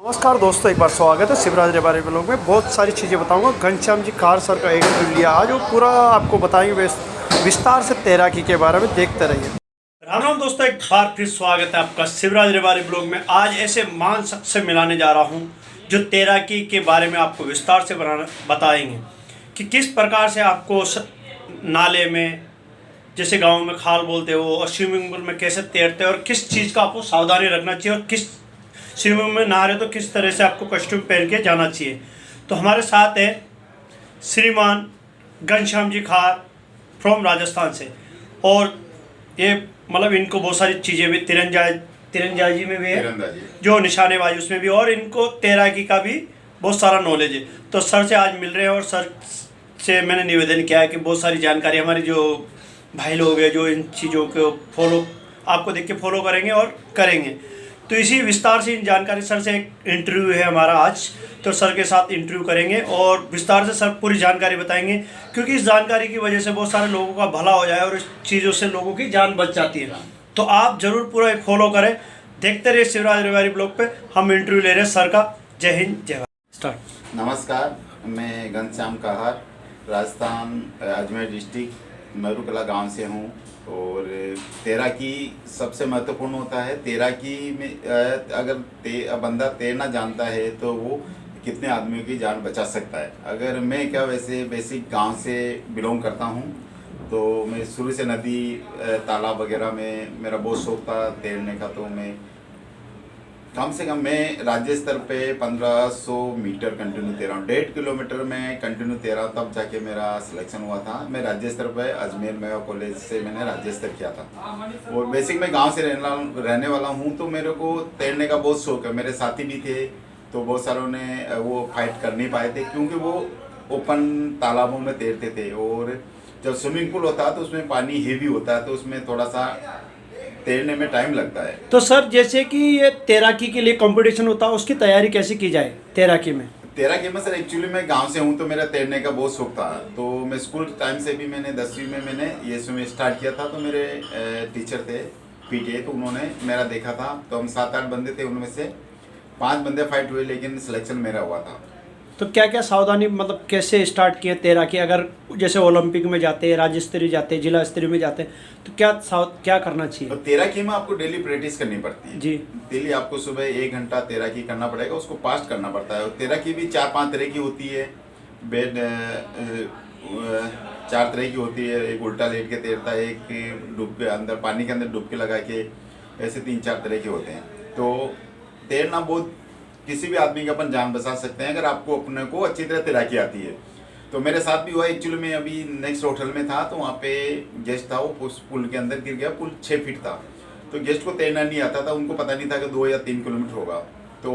नमस्कार दोस्तों, एक बार स्वागत है शिवराज रेवारी ब्लॉग में। बहुत सारी चीज़ें बताऊंगा। घनश्याम जी खार सर का एक इंटरव्यू लिया आज, वो पूरा आपको बताएंगे विस्तार से तैराकी के बारे में। देखते रहिए। राम राम दोस्तों, एक बार फिर स्वागत है आपका शिवराज रेवारी ब्लॉग में। आज ऐसे महान शख्स से मिलाने जा रहा हूं जो तैराकी के बारे में आपको विस्तार से बताएंगे कि किस प्रकार से आपको नाले में, जैसे गाँव में खाल बोलते हो, और स्विमिंग पूल में कैसे तैरते हैं और किस चीज़ का आपको सावधानी रखना चाहिए, और किस स्विमिंग में नहा रहे तो किस तरह से आपको कॉस्ट्यूम पहन के जाना चाहिए। तो हमारे साथ है श्रीमान घनश्याम जी खार फ्रॉम राजस्थान से, और ये मतलब इनको बहुत सारी चीज़ें भी तीरंदाजी में भी है, जो निशानेबाजी उसमें भी, और इनको तैराकी का भी बहुत सारा नॉलेज है। तो सर से आज मिल रहे हैं, और सर से मैंने निवेदन किया है कि बहुत सारी जानकारी हमारी जो भाई लोग हैं जो इन चीज़ों को फॉलो, आपको देख के फॉलो करेंगे और करेंगे। तो इसी विस्तार से इन जानकारी, सर से एक इंटरव्यू है हमारा आज, तो सर के साथ इंटरव्यू करेंगे और विस्तार से सर पूरी जानकारी बताएंगे, क्योंकि इस जानकारी की वजह से बहुत सारे लोगों का भला हो जाए और इस चीज़ों से लोगों की जान बच जाती है। तो आप ज़रूर पूरा फॉलो करें, देखते रहिए शिवराज रेवारी ब्लॉग पे। हम इंटरव्यू ले रहे हैं सर का। जय हिंद, जय भारत। स्टार्ट। नमस्कार, मैं घनश्याम खार राजस्थान अजमेर डिस्ट्रिक्ट मरूकला गांव से हूं। और तैराकी सबसे महत्वपूर्ण होता है। तैराकी में अगर बंदा तैरना जानता है तो वो कितने आदमियों की जान बचा सकता है। अगर मैं क्या, वैसे बेसिक गांव से बिलोंग करता हूं, तो मैं शुरू से नदी तालाब वगैरह में मेरा बहुत शौक था तैरने का। तो मैं कम से कम मैं राज्य स्तर पे 1500 मीटर कंटिन्यू तैरा हूँ। 1.5 किलोमीटर में कंटिन्यू तैरा, तब जाके मेरा सिलेक्शन हुआ था। मैं राज्य स्तर पे अजमेर मेवा कॉलेज से मैंने राज्य स्तर किया था। और बेसिक मैं गांव से रहने वाला हूँ, तो मेरे को तैरने का बहुत शौक है। मेरे साथी भी थे, तो बहुत सारों ने वो फाइट कर नहीं पाए थे, क्योंकि वो ओपन तालाबों में तैरते थे। और जब स्विमिंग पूल होता है तो उसमें पानी हेवी होता है, तो उसमें थोड़ा सा तैरने में टाइम लगता है। तो सर, जैसे कि ये तैराकी के लिए कंपटीशन होता है, उसकी तैयारी कैसे की जाए तैराकी में? तैराकी में सर, एक्चुअली मैं गांव से हूं, तो मेरा तैरने का बहुत शौक था। तो मैं स्कूल टाइम से भी मैंने 10वीं में मैंने ये स्विमिंग स्टार्ट किया था। तो मेरे टीचर थे पीटीए, तो उन्होंने मेरा देखा था। तो हम 7-8 बंदे थे, उनमें से 5 बंदे फाइट हुए, लेकिन सिलेक्शन मेरा हुआ था। तो क्या क्या सावधानी, मतलब कैसे स्टार्ट किए तैराकी? अगर जैसे ओलंपिक में जाते हैं, राज्य स्तरीय जाते हैं, जिला स्तरीय में जाते हैं, तो क्या करना चाहिए? तो तैराकी में आपको डेली प्रैक्टिस करनी पड़ती है जी। डेली आपको सुबह 1 घंटा तैराकी करना पड़ेगा, उसको पास्ट करना पड़ता है। और तैराकी भी 4-5 तरह की होती है। 4 तरह की होती है। एक उल्टा लेट के तैरता है, एक डूब के अंदर, पानी के अंदर डुबकी लगा के, ऐसे 3-4 तरह के होते हैं। तो तैरना बहुत, किसी भी आदमी की अपन जान बचा सकते हैं अगर आपको अपने को अच्छी तरह तैराकी आती है। तो मेरे साथ भी हुआ। एक्चुअली मैं अभी नेक्स्ट होटल में था, तो वहाँ पे गेस्ट था, वो उस पुल के अंदर गिर गया। पुल 6 फीट था, तो गेस्ट को तैरना नहीं आता था। उनको पता नहीं था कि 2 या 3 किलोमीटर होगा। तो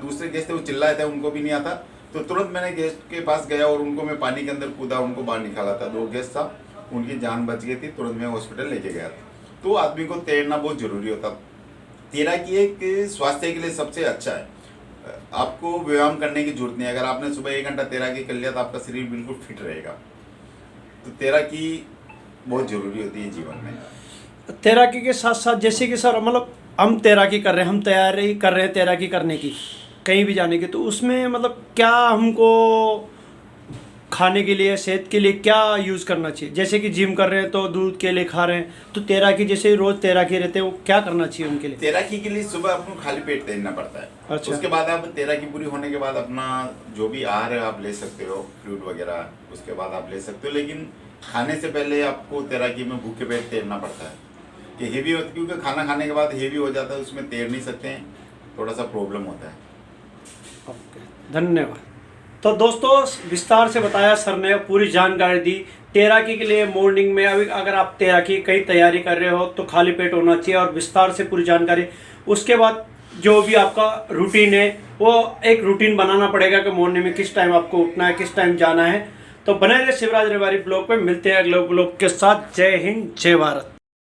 दूसरे गेस्ट थे, वो चिल्लाए थे, उनको भी नहीं आता। तो तुरंत मैंने गेस्ट के पास गया और उनको मैं पानी के अंदर कूदा, उनको बाहर निकाला था। 2 गेस्ट था, उनकी जान बच गई थी। तुरंत मैं हॉस्पिटल लेके गया था। तो आदमी को तैरना बहुत जरूरी होता। तैराकी एक स्वास्थ्य के लिए सबसे अच्छा है। आपको व्यायाम करने की जरूरत नहीं है। अगर आपने सुबह 1 घंटा तैराकी कर लिया तो आपका शरीर बिल्कुल फिट रहेगा। तो तैराकी बहुत जरूरी होती है जीवन में। तैराकी के साथ साथ, जैसे कि सर, मतलब हम तैराकी कर रहे हैं, हम तैयारी कर रहे हैं तैराकी करने की, कहीं भी जाने की, तो उसमें मतलब क्या हमको खाने के लिए, सेहत के लिए क्या यूज़ करना चाहिए? जैसे कि जिम कर रहे हैं तो दूध के लिए खा रहे हैं, तो तैराकी जैसे रोज़ तैराकी रहते हैं, वो क्या करना चाहिए उनके लिए? तैराकी के लिए सुबह आपको खाली पेट तैरना पड़ता है। अच्छा। उसके बाद आप तैराकी पूरी होने के बाद अपना जो भी आहार है आप ले सकते हो, फ्रूट वगैरह, उसके बाद आप ले सकते हो। लेकिन खाने से पहले आपको तैराकी में भूखे पेट तैरना पड़ता है कि हेवी होता है, क्योंकि खाना खाने के बाद हेवी हो जाता है, उसमें तैर नहीं सकते हैं, थोड़ा सा प्रॉब्लम होता है। ओके, धन्यवाद। तो दोस्तों, विस्तार से बताया सर ने, पूरी जानकारी दी। तैराकी के लिए मॉर्निंग में अभी अगर आप तैराकी कहीं तैयारी कर रहे हो तो खाली पेट होना चाहिए, और विस्तार से पूरी जानकारी। उसके बाद जो भी आपका रूटीन है, वो एक रूटीन बनाना पड़ेगा कि मॉर्निंग में किस टाइम आपको उठना है, किस टाइम जाना है। तो बने रहे शिवराज रेवारी ब्लॉग पे। मिलते हैं अगले ब्लॉग के साथ। जय हिंद, जय भारत।